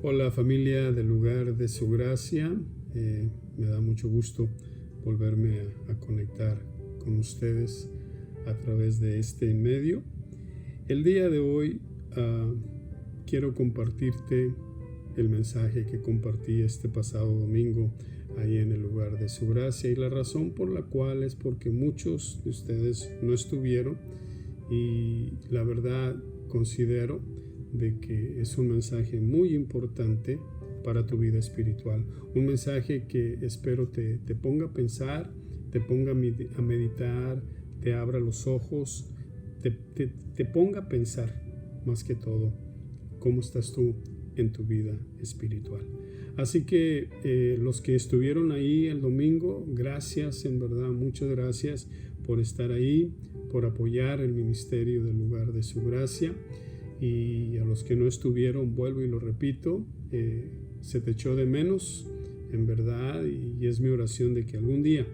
Hola familia del lugar de su gracia, me da mucho gusto volverme a conectar con ustedes a través de este medio. El día de hoy quiero compartirte el mensaje que compartí este pasado domingo ahí en el lugar de su gracia, y la razón por la cual es porque muchos de ustedes no estuvieron, y la verdad considero de que es un mensaje muy importante para tu vida espiritual, un mensaje que espero te ponga a pensar, te ponga a meditar, te abra los ojos, te ponga a pensar más que todo cómo estás tú en tu vida espiritual. Así que los que estuvieron ahí el domingo, gracias, en verdad, muchas gracias por estar ahí, por apoyar el ministerio del lugar de su gracia. Y a los que no estuvieron, vuelvo y lo repito, se te echó de menos, en verdad, y es mi oración de que algún día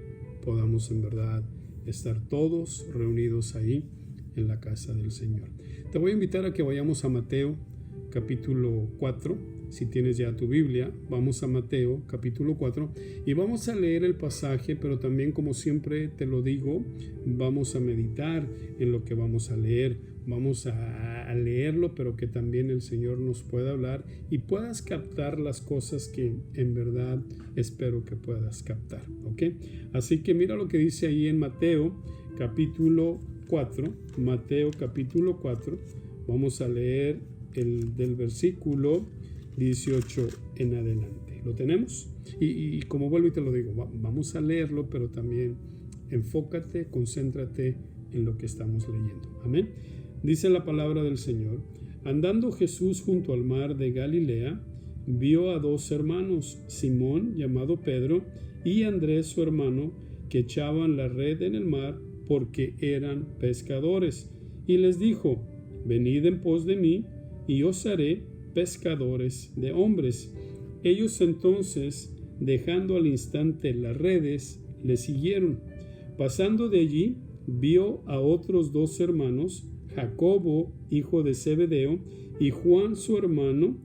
podamos en verdad estar todos reunidos ahí en la casa del Señor. Te voy a invitar a que vayamos a Mateo capítulo 4. Si tienes ya tu Biblia, vamos a Mateo capítulo 4 y vamos a leer el pasaje, pero también, como siempre te lo digo, vamos a meditar en lo que vamos a leer. Vamos a leerlo, pero que también el Señor nos pueda hablar y puedas captar las cosas que en verdad espero que puedas captar, ¿ok? Así que mira lo que dice ahí en Mateo capítulo 4. Mateo capítulo 4. Vamos a leer del versículo 18 en adelante. ¿Lo tenemos? Y como vuelvo y te lo digo, vamos a leerlo, pero también enfócate, concéntrate en lo que estamos leyendo. Amén. Dice la palabra del Señor: andando Jesús junto al mar de Galilea, vio a dos hermanos, Simón, llamado Pedro, y Andrés, su hermano, que echaban la red en el mar porque eran pescadores. Y les dijo: venid en pos de mí, y os haré pescadores de hombres. Ellos entonces, dejando al instante las redes, le siguieron. Pasando de allí, vio a otros dos hermanos, Jacobo, hijo de Zebedeo, y Juan, su hermano,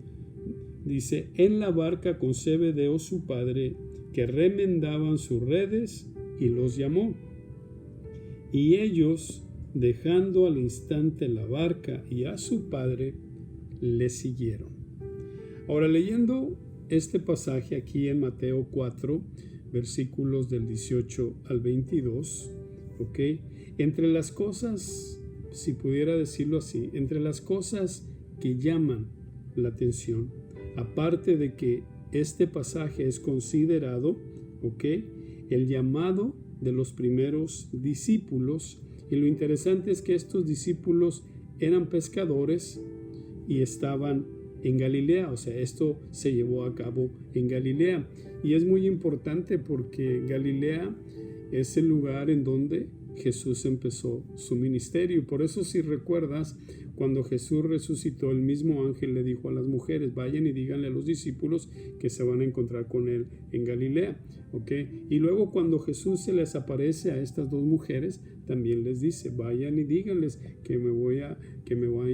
dice, en la barca con Zebedeo, su padre, que remendaban sus redes, y los llamó. Y ellos, dejando al instante la barca y a su padre, le siguieron. Ahora, leyendo este pasaje aquí en Mateo 4, versículos del 18 al 22, ¿ok? Entre las cosas, si pudiera decirlo así, entre las cosas que llaman la atención, aparte de que este pasaje es considerado, ¿ok?, el llamado de los primeros discípulos, y lo interesante es que estos discípulos eran pescadores y estaban en Galilea, o sea, esto se llevó a cabo en Galilea, y es muy importante porque Galilea es el lugar en donde Jesús empezó su ministerio. Por eso, si recuerdas, cuando Jesús resucitó, el mismo ángel le dijo a las mujeres: vayan y díganle a los discípulos que se van a encontrar con él en Galilea, ¿ok? Y luego, cuando Jesús se les aparece a estas dos mujeres, también les dice: vayan y díganles que me voy a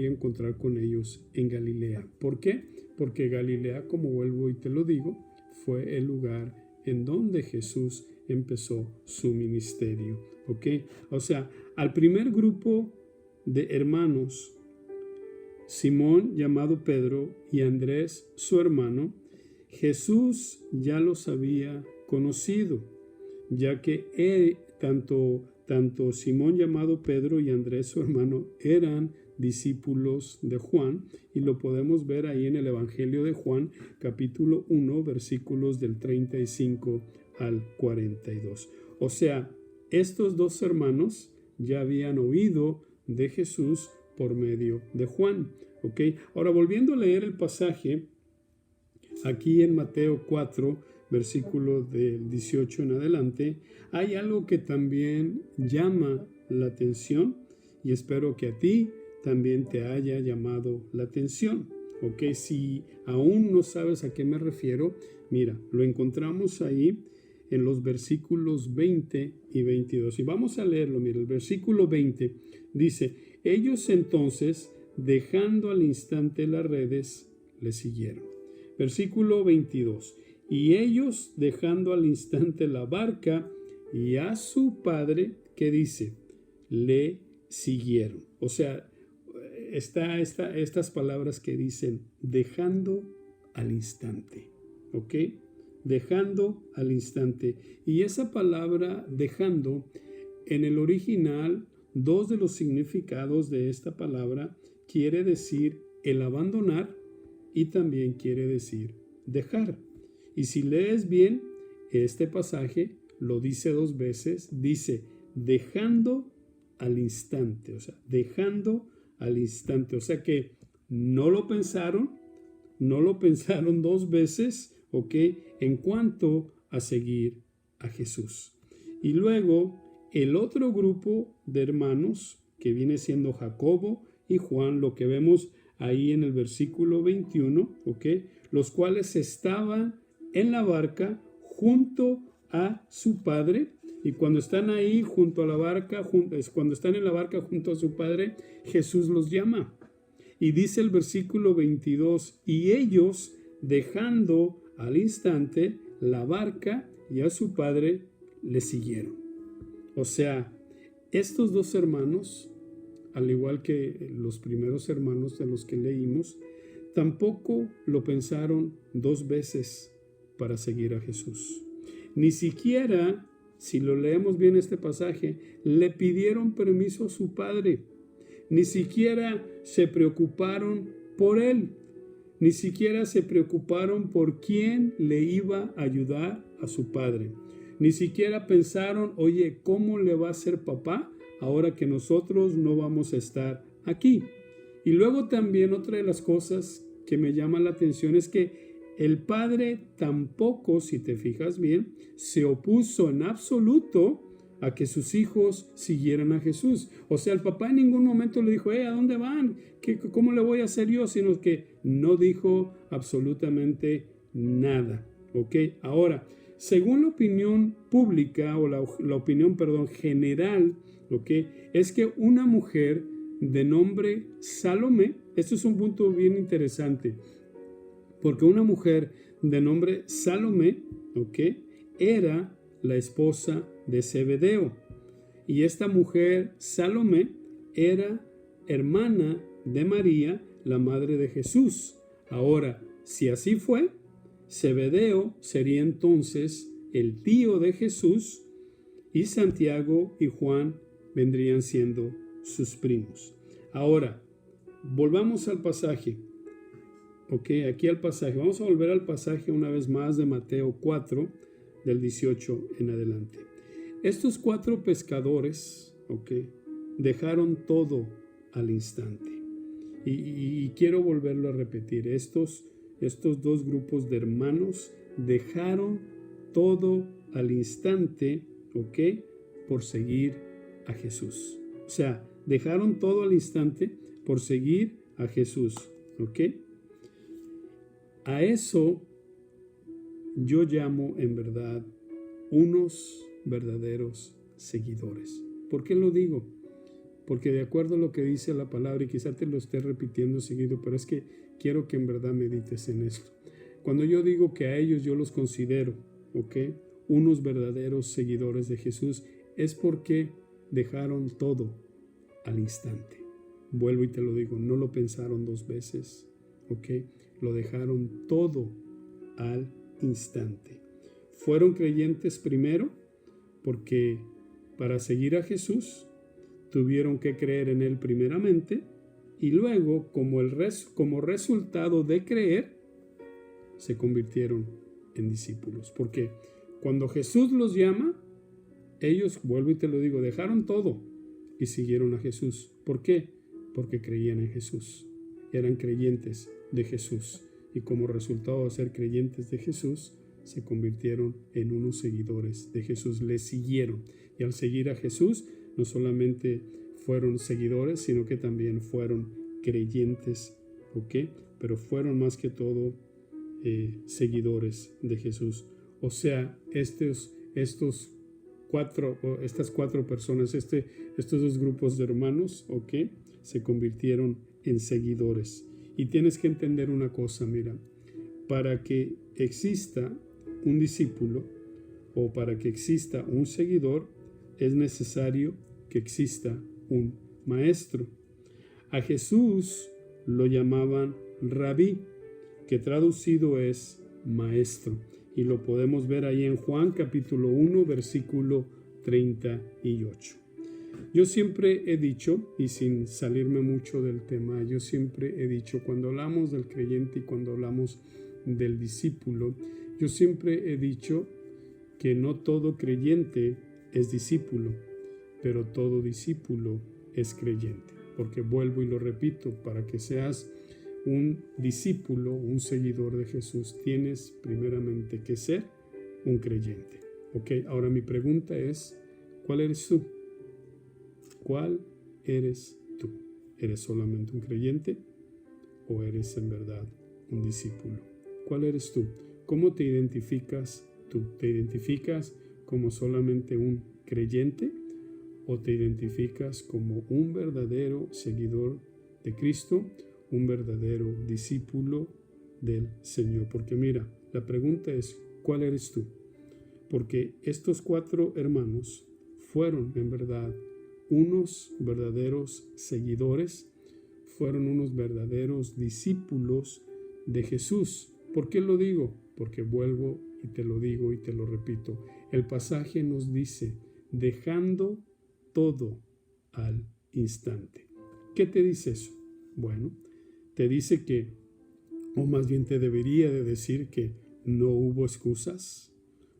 encontrar con ellos en Galilea. ¿Por qué? Porque Galilea, como vuelvo y te lo digo, fue el lugar en donde Jesús empezó su ministerio, ¿ok? O sea, al primer grupo de hermanos, Simón, llamado Pedro, y Andrés, su hermano, Jesús ya los había conocido, ya que tanto Simón, llamado Pedro, y Andrés, su hermano, eran discípulos de Juan, y lo podemos ver ahí en el Evangelio de Juan, capítulo 1, versículos del 35 al 42. O sea, estos dos hermanos ya habían oído de Jesús por medio de Juan, ¿ok? Ahora, volviendo a leer el pasaje, aquí en Mateo 4, versículo del 18 en adelante, hay algo que también llama la atención, y espero que a ti también te haya llamado la atención, ¿ok? Si aún no sabes a qué me refiero, mira, lo encontramos ahí en los versículos 20 y 22. Y vamos a leerlo. Mira, el versículo 20 dice: ellos entonces, dejando al instante las redes, le siguieron. Versículo 22. Y ellos, dejando al instante la barca y a su padre, ¿qué dice? Le siguieron. O sea, estas palabras que dicen dejando al instante. ¿Ok? Dejando al instante. Y esa palabra dejando, en el original, dos de los significados de esta palabra quiere decir el abandonar y también quiere decir dejar. Y si lees bien este pasaje, lo dice dos veces, dice dejando al instante, o sea, dejando al instante. O sea que no lo pensaron dos veces, ¿ok? En cuanto a seguir a Jesús. Y luego el otro grupo de hermanos, que viene siendo Jacobo y Juan, lo que vemos ahí en el versículo 21, ¿ok? Los cuales estaban en la barca junto a su padre. Y cuando están ahí junto a la barca, cuando están en la barca junto a su padre, Jesús los llama. Y dice el versículo 22, y ellos, dejando al instante la barca y a su padre, le siguieron. O sea, estos dos hermanos, al igual que los primeros hermanos de los que leímos, tampoco lo pensaron dos veces para seguir a Jesús. Ni siquiera, si lo leemos bien este pasaje, le pidieron permiso a su padre. Ni siquiera se preocuparon por él. Ni siquiera se preocuparon por quién le iba a ayudar a su padre. Ni siquiera pensaron, oye, ¿cómo le va a ser papá ahora que nosotros no vamos a estar aquí? Y luego también otra de las cosas que me llama la atención es que el padre tampoco, si te fijas bien, se opuso en absoluto a que sus hijos siguieran a Jesús. O sea, el papá en ningún momento le dijo, ¿a dónde van? ¿Cómo le voy a hacer yo? Sino que no dijo absolutamente nada. ¿Ok? Ahora, según la opinión pública o la opinión, general, ¿ok? Es que una mujer de nombre Salomé, esto es un punto bien interesante, porque una mujer de nombre Salomé, ¿ok? Era la esposa de Zebedeo. Y esta mujer, Salomé, era hermana de María, la madre de Jesús. Ahora, si así fue, Zebedeo sería entonces el tío de Jesús y Santiago y Juan vendrían siendo sus primos. Ahora, volvamos al pasaje. Ok, aquí al pasaje. Vamos a volver al pasaje una vez más de Mateo 4, del 18 en adelante. Estos 4 pescadores, ok, dejaron todo al instante. Y quiero volverlo a repetir. Estos 2 grupos de hermanos dejaron todo al instante, ok, por seguir a Jesús. O sea, dejaron todo al instante por seguir a Jesús, ok. A eso yo llamo en verdad unos verdaderos seguidores. ¿Por qué lo digo? Porque de acuerdo a lo que dice la palabra, y quizá te lo esté repitiendo seguido, pero es que quiero que en verdad medites en esto. Cuando yo digo que a ellos yo los considero, ¿ok?, unos verdaderos seguidores de Jesús, es porque dejaron todo al instante. Vuelvo y te lo digo, no lo pensaron 2 veces, ¿ok? Lo dejaron todo al instante. Fueron creyentes primero porque para seguir a Jesús tuvieron que creer en Él primeramente, y luego como resultado de creer se convirtieron en discípulos. Porque cuando Jesús los llama, ellos, vuelvo y te lo digo, dejaron todo y siguieron a Jesús. ¿Por qué? Porque creían en Jesús. Eran creyentes de Jesús. Y como resultado de ser creyentes de Jesús, se convirtieron en unos seguidores de Jesús. Le siguieron. Y al seguir a Jesús, no solamente fueron seguidores, sino que también fueron creyentes. ¿Ok? Pero fueron más que todo seguidores de Jesús. O sea, estas 4 personas, estos 2 grupos de hermanos, ¿ok?, se convirtieron en seguidores. Y tienes que entender una cosa, mira, para que exista un discípulo o para que exista un seguidor, es necesario que exista un maestro. A Jesús lo llamaban rabí, que traducido es maestro. Y lo podemos ver ahí en Juan capítulo 1, versículo 38. Yo siempre he dicho, y sin salirme mucho del tema, yo siempre he dicho, cuando hablamos del creyente y cuando hablamos del discípulo, yo siempre he dicho que no todo creyente es discípulo, pero todo discípulo es creyente. Porque vuelvo y lo repito, para que seas un discípulo, un seguidor de Jesús, tienes primeramente que ser un creyente. Ok, ahora mi pregunta es, ¿cuál eres tú? ¿Cuál eres tú? ¿Eres solamente un creyente o eres en verdad un discípulo? ¿Cuál eres tú? ¿Cómo te identificas tú? ¿Te identificas como solamente un creyente o te identificas como un verdadero seguidor de Cristo, un verdadero discípulo del Señor? Porque mira, la pregunta es, ¿cuál eres tú? Porque estos 4 hermanos fueron en verdad unos verdaderos seguidores, fueron unos verdaderos discípulos de Jesús. ¿Por qué lo digo? Porque vuelvo y te lo digo y te lo repito. El pasaje nos dice, dejando todo al instante. ¿Qué te dice eso? Bueno, te dice que, o más bien te debería de decir que no hubo excusas,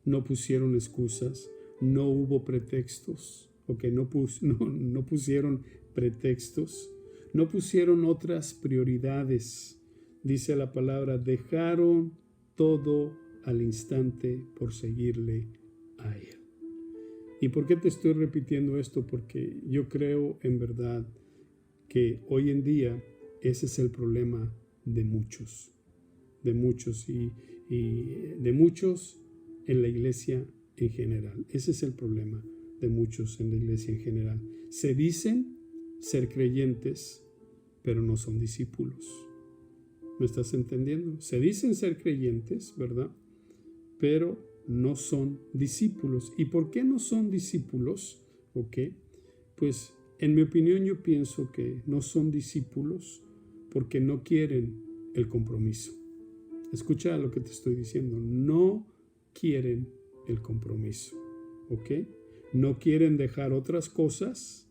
no pusieron excusas, no hubo pretextos, no pusieron pretextos, no pusieron otras prioridades. Dice la palabra, dejaron todo al instante por seguirle a Él. ¿Y por qué te estoy repitiendo esto? Porque yo creo en verdad que hoy en día ese es el problema de muchos y de muchos en la iglesia en general. Ese es el problema de muchos en la iglesia en general. Se dicen ser creyentes, pero no son discípulos. ¿Me estás entendiendo? Se dicen ser creyentes, ¿verdad? Pero no son discípulos. ¿Y por qué no son discípulos? Pues en mi opinión yo pienso que no son discípulos porque no quieren el compromiso. Escucha lo que te estoy diciendo. No quieren el compromiso. No quieren dejar otras cosas,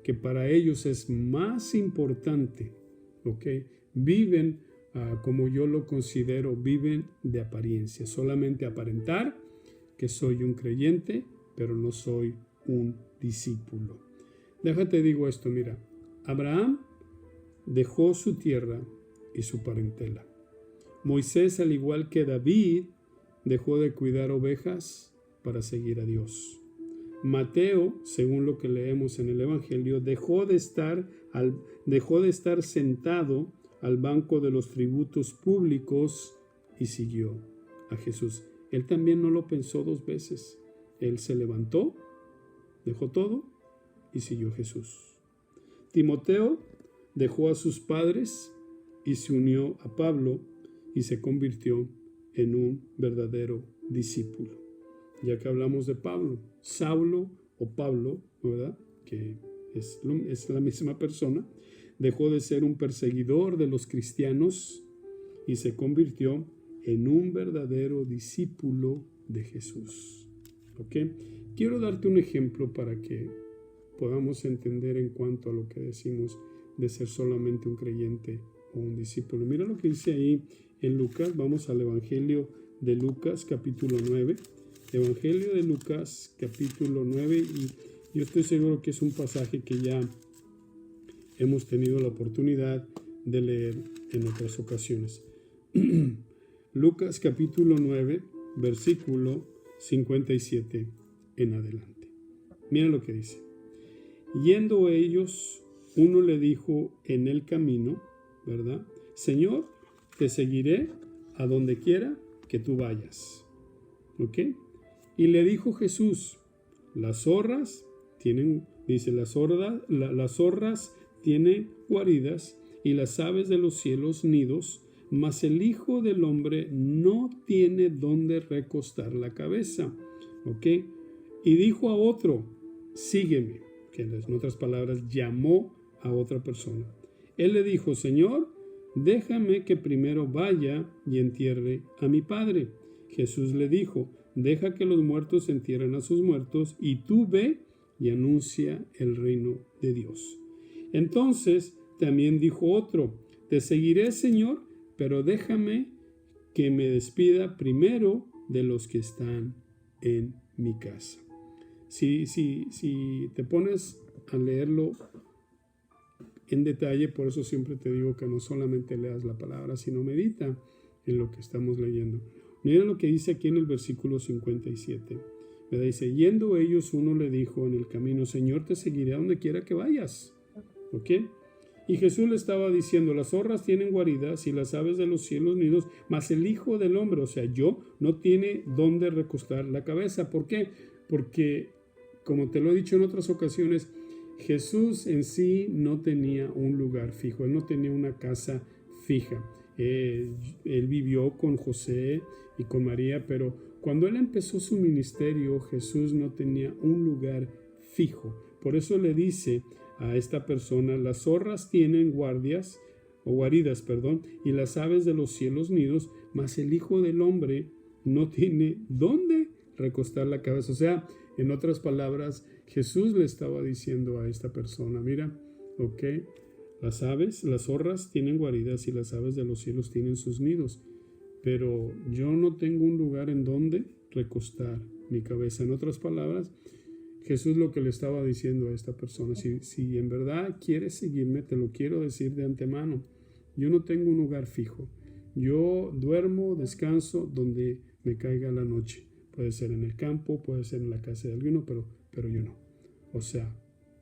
que para ellos es más importante. Viven como yo lo considero, viven de apariencia, solamente aparentar que soy un creyente, pero no soy un discípulo. Déjate digo esto, mira, Abraham dejó su tierra y su parentela. Moisés, al igual que David, dejó de cuidar ovejas para seguir a Dios. Mateo, según lo que leemos en el Evangelio, dejó de estar sentado al banco de los tributos públicos y siguió a Jesús. Él también no lo pensó 2 veces. Él se levantó, dejó todo y siguió a Jesús. Timoteo dejó a sus padres y se unió a Pablo y se convirtió en un verdadero discípulo. Ya que hablamos de Pablo, Saulo o Pablo, ¿verdad? Que es la misma persona, dejó de ser un perseguidor de los cristianos y se convirtió en un verdadero discípulo de Jesús. Quiero darte un ejemplo para que podamos entender en cuanto a lo que decimos de ser solamente un creyente o un discípulo. Mira lo que dice ahí en Lucas. Vamos al Evangelio de Lucas, capítulo 9. Evangelio de Lucas, capítulo 9, y yo estoy seguro que es un pasaje que ya hemos tenido la oportunidad de leer en otras ocasiones. Lucas, capítulo 9, versículo 57 en adelante. Mira lo que dice. Yendo ellos, uno le dijo en el camino, ¿verdad? Señor, te seguiré a donde quiera que tú vayas. Y le dijo Jesús, las zorras tienen guaridas y las aves de los cielos nidos, mas el Hijo del Hombre no tiene dónde recostar la cabeza. ¿Ok? Y dijo a otro, sígueme, que en otras palabras llamó a otra persona. Él le dijo, Señor, déjame que primero vaya y entierre a mi padre. Jesús le dijo, deja que los muertos entierren a sus muertos y tú ve y anuncia el reino de Dios. Entonces también dijo otro, te seguiré, Señor, pero déjame que me despida primero de los que están en mi casa. Si te pones a leerlo en detalle, por eso siempre te digo que no solamente leas la palabra, sino medita en lo que estamos leyendo. Mira lo que dice aquí en el versículo 57. Dice, yendo ellos, uno le dijo en el camino, Señor, te seguiré a donde quiera que vayas. ¿Ok? Y Jesús le estaba diciendo, las zorras tienen guaridas y las aves de los cielos nidos, mas el Hijo del Hombre, o sea, yo, no tiene dónde recostar la cabeza. ¿Por qué? Porque, como te lo he dicho en otras ocasiones, Jesús en sí no tenía un lugar fijo, él no tenía una casa fija. Él vivió con José y con María, pero cuando él empezó su ministerio, Jesús no tenía un lugar fijo. Por eso le dice a esta persona, las zorras tienen guaridas, y las aves de los cielos nidos, mas el Hijo del Hombre no tiene dónde recostar la cabeza. O sea, en otras palabras, Jesús le estaba diciendo a esta persona, mira, ok, las zorras tienen guaridas y las aves de los cielos tienen sus nidos, pero yo no tengo un lugar en donde recostar mi cabeza. En otras palabras, Jesús lo que le estaba diciendo a esta persona, si en verdad quieres seguirme, te lo quiero decir de antemano, yo no tengo un lugar fijo. Yo duermo, descanso donde me caiga la noche. Puede ser en el campo, puede ser en la casa de alguno, pero yo no. O sea,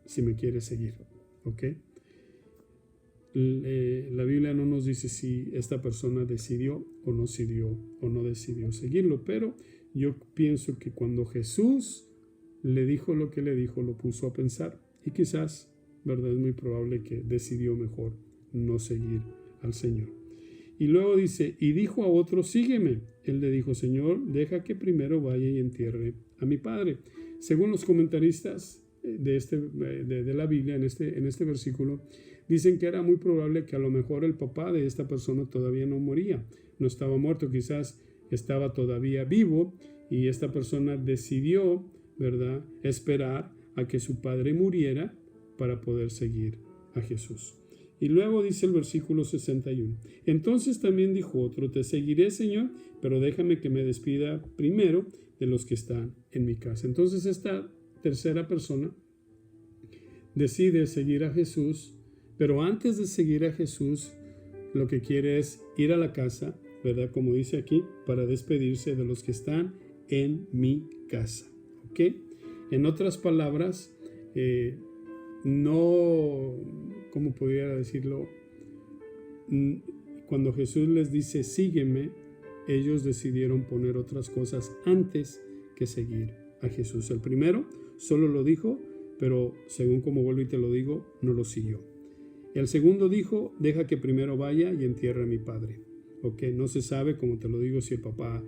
si me quieres seguir, ¿ok? La Biblia no nos dice si esta persona decidió o no decidió seguirlo, pero yo pienso que cuando Jesús le dijo lo que le dijo, lo puso a pensar y quizás, ¿verdad? Es muy probable que decidió mejor no seguir al Señor. Y luego dice, y dijo a otro, sígueme. Él le dijo, Señor, deja que primero vaya y entierre a mi padre. Según los comentaristas de la Biblia, en este versículo, dicen que era muy probable que a lo mejor el papá de esta persona todavía no moría, no estaba muerto, quizás estaba todavía vivo y esta persona decidió, ¿verdad?, esperar a que su padre muriera para poder seguir a Jesús. Y luego dice el versículo 61, entonces también dijo otro, te seguiré, Señor, pero déjame que me despida primero de los que están en mi casa. Entonces esta tercera persona decide seguir a Jesús, pero antes de seguir a Jesús, lo que quiere es ir a la casa, ¿verdad? Como dice aquí, para despedirse de los que están en mi casa. ¿Ok? En otras palabras, no, ¿cómo pudiera decirlo? Cuando Jesús les dice, sígueme, ellos decidieron poner otras cosas antes que seguir a Jesús. El primero solo lo dijo, pero según como vuelvo y te lo digo, no lo siguió. El segundo dijo, deja que primero vaya y entierre a mi padre. Ok, no se sabe, como te lo digo, si el papá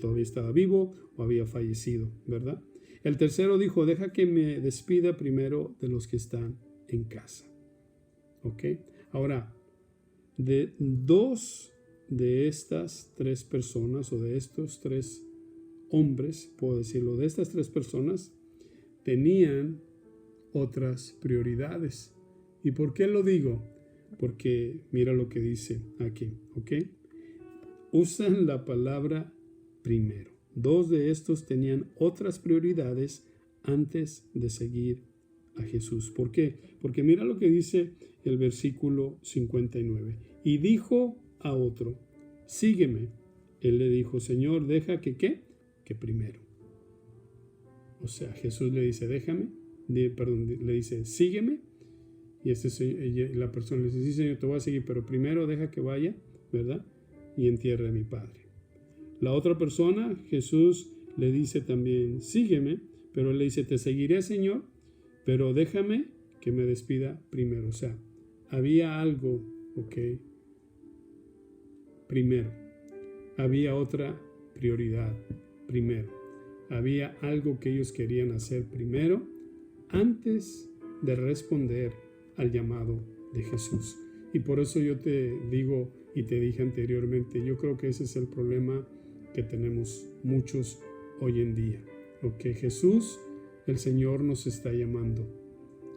todavía estaba vivo o había fallecido, ¿verdad? El tercero dijo, deja que me despida primero de los que están en casa. ¿Ok? Ahora, de dos de estas tres personas, o de estos tres hombres, puedo decirlo, de estas tres personas, tenían otras prioridades. ¿Y por qué lo digo? Porque mira lo que dice aquí, ¿ok? Usan la palabra primero. Dos de estos tenían otras prioridades antes de seguir a Jesús. ¿Por qué? Porque mira lo que dice el versículo 59. Y dijo a otro, sígueme. Él le dijo, Señor, deja que ¿qué? Que primero. O sea, Jesús le dice, le dice, sígueme. Y la persona le dice, sí, Señor, te voy a seguir, pero primero deja que vaya, ¿verdad? Y entierre a mi padre. La otra persona, Jesús le dice también, sígueme, pero él le dice, te seguiré, Señor, pero déjame que me despida primero. O sea, había algo, ¿ok?, primero. Había otra prioridad primero. Había algo que ellos querían hacer primero antes de responder al llamado de Jesús. Y por eso yo te digo y te dije anteriormente, yo creo que ese es el problema que tenemos muchos hoy en día. Que Jesús, el Señor, nos está llamando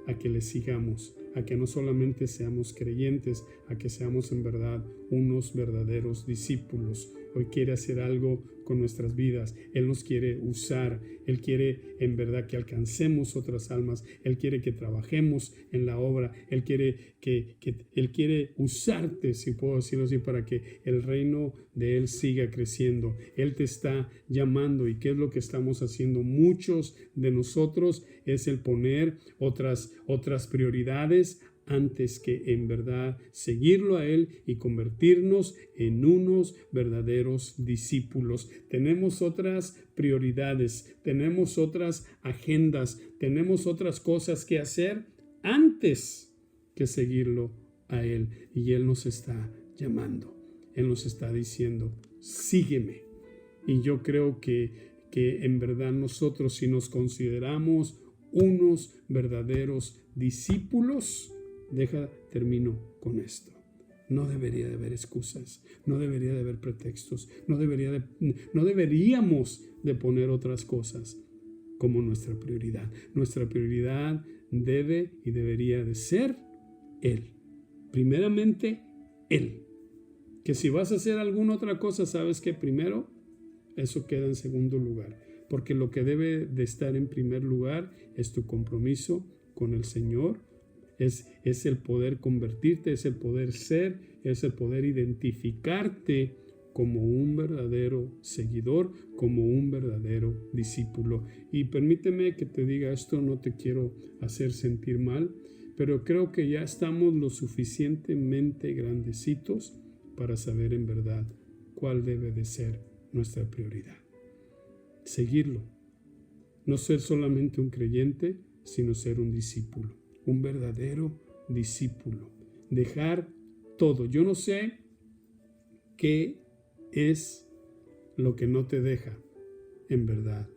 a que le sigamos, a que no solamente seamos creyentes, a que seamos en verdad unos verdaderos discípulos. Hoy quiere hacer algo con nuestras vidas. Él nos quiere usar. Él quiere en verdad que alcancemos otras almas. Él quiere que trabajemos en la obra. Él quiere Él quiere usarte, si puedo decirlo así, para que el reino de Él siga creciendo. Él te está llamando. ¿Y qué es lo que estamos haciendo? Muchos de nosotros es el poner otras prioridades antes que en verdad seguirlo a Él y convertirnos en unos verdaderos discípulos. Tenemos otras prioridades, tenemos otras agendas, tenemos otras cosas que hacer antes que seguirlo a Él. Y Él nos está llamando, Él nos está diciendo, sígueme. Y yo creo que en verdad nosotros, si nos consideramos unos verdaderos discípulos, termino con esto. No debería de haber excusas, no debería de haber pretextos, no deberíamos de poner otras cosas como nuestra prioridad. Nuestra prioridad debe y debería de ser Él. Primeramente, Él. Que si vas a hacer alguna otra cosa, sabes que primero eso queda en segundo lugar. Porque lo que debe de estar en primer lugar es tu compromiso con el Señor. Es el poder convertirte, es el poder ser, es el poder identificarte como un verdadero seguidor, como un verdadero discípulo. Y permíteme que te diga esto, no te quiero hacer sentir mal, pero creo que ya estamos lo suficientemente grandecitos para saber en verdad cuál debe de ser nuestra prioridad. Seguirlo. No ser solamente un creyente, sino ser un discípulo. Un verdadero discípulo. Dejar todo. Yo no sé qué es lo que no te deja, en verdad,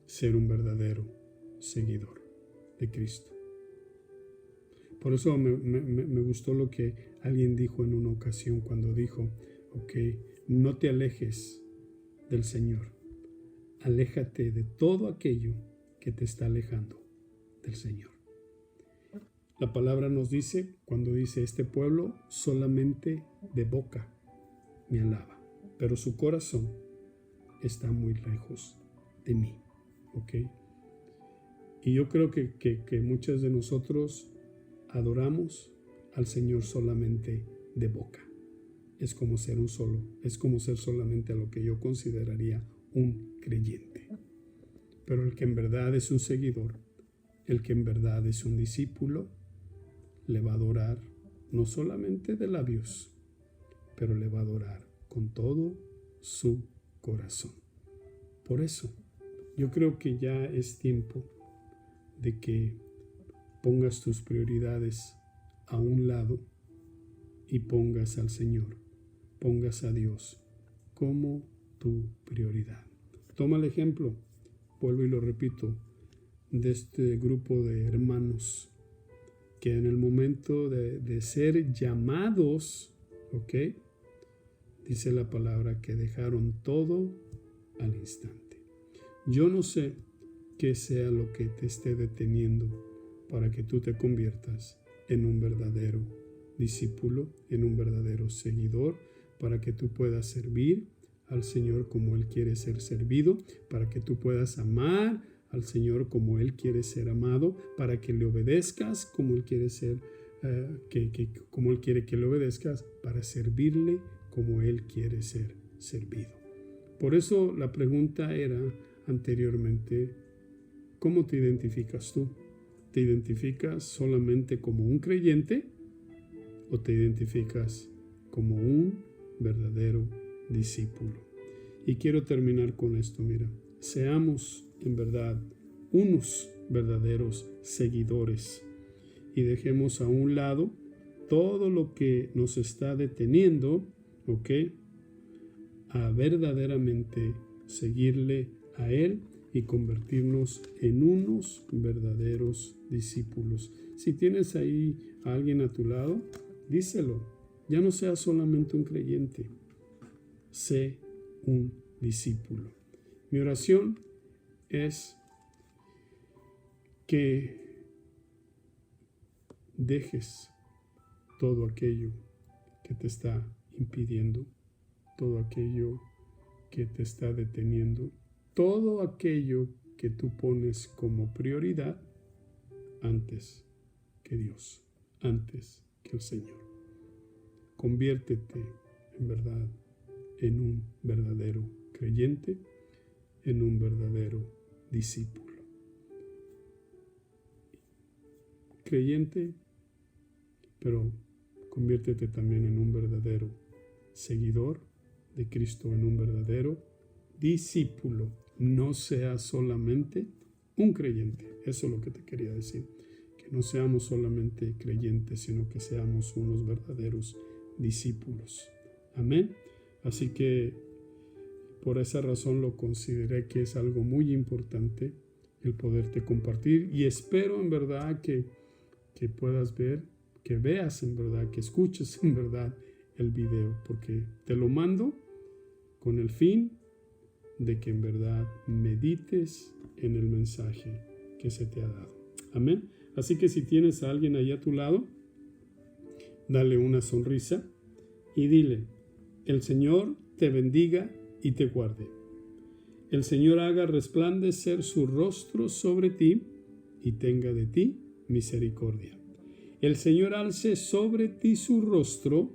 ser un verdadero seguidor de Cristo. Por eso me gustó lo que alguien dijo en una ocasión cuando dijo, no te alejes del Señor. Aléjate de todo aquello que te está alejando del Señor. La palabra nos dice, cuando dice este pueblo, solamente de boca me alaba, pero su corazón está muy lejos de mí. Y yo creo que muchos de nosotros adoramos al Señor solamente de boca. Es como ser solamente a lo que yo consideraría un creyente. Pero el que en verdad es un seguidor, el que en verdad es un discípulo, le va a adorar no solamente de labios, pero le va a adorar con todo su corazón. Por eso, yo creo que ya es tiempo de que pongas tus prioridades a un lado y pongas al Señor, pongas a Dios como tu prioridad. Toma el ejemplo, vuelvo y lo repito, de este grupo de hermanos que en el momento de ser llamados, dice la palabra que dejaron todo al instante. Yo no sé qué sea lo que te esté deteniendo para que tú te conviertas en un verdadero discípulo, en un verdadero seguidor, para que tú puedas servir al Señor como Él quiere ser servido, para que tú puedas amar al Señor como Él quiere ser amado, para que le obedezcas como Él quiere ser, como Él quiere que le obedezcas, para servirle como Él quiere ser servido. Por eso la pregunta era anteriormente, ¿cómo te identificas tú? ¿Te identificas solamente como un creyente o te identificas como un verdadero discípulo? Y quiero terminar con esto, mira, seamos en verdad unos verdaderos seguidores y dejemos a un lado todo lo que nos está deteniendo, ¿ok?, a verdaderamente seguirle a Él y convertirnos en unos verdaderos discípulos. Si tienes ahí a alguien a tu lado, díselo. Ya no seas solamente un creyente, sé un discípulo. Mi oración es que dejes todo aquello que te está impidiendo, todo aquello que te está deteniendo, todo aquello que tú pones como prioridad antes que Dios, antes que el Señor. Conviértete en verdad en un verdadero creyente, en un verdadero discípulo. Creyente, pero conviértete también en un verdadero seguidor de Cristo, en un verdadero discípulo. No seas solamente un creyente. Eso es lo que te quería decir. Que no seamos solamente creyentes, sino que seamos unos verdaderos discípulos. Amén. Así que por esa razón lo consideré que es algo muy importante el poderte compartir, y espero en verdad que puedas ver, que veas en verdad, que escuches en verdad el video, porque te lo mando con el fin de que en verdad medites en el mensaje que se te ha dado. Amén. Así que si tienes a alguien ahí a tu lado, dale una sonrisa y dile: el Señor te bendiga y te guarde. El Señor haga resplandecer su rostro sobre ti y tenga de ti misericordia. El Señor alce sobre ti su rostro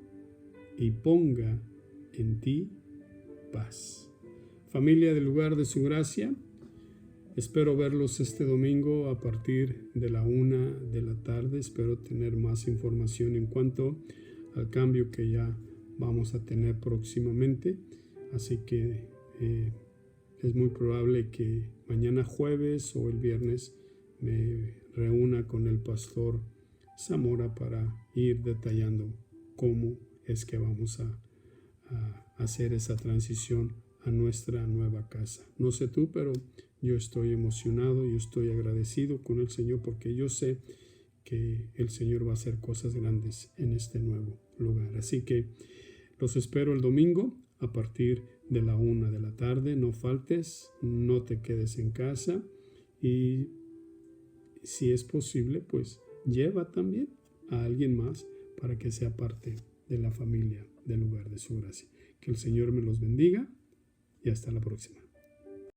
y ponga en ti paz. Familia del Lugar de Su Gracia, espero verlos este domingo a partir de la 1 de la tarde. Espero tener más información en cuanto al cambio que ya vamos a tener próximamente. Así que es muy probable que mañana jueves o el viernes me reúna con el pastor Zamora para ir detallando cómo es que vamos a hacer esa transición a nuestra nueva casa. No sé tú, pero yo estoy emocionado y estoy agradecido con el Señor, porque yo sé que el Señor va a hacer cosas grandes en este nuevo lugar. Así que los espero el domingo a partir de la 1 de la tarde. No faltes, no te quedes en casa, y si es posible, pues lleva también a alguien más para que sea parte de la familia del Lugar de Su Gracia. Que el Señor me los bendiga y hasta la próxima.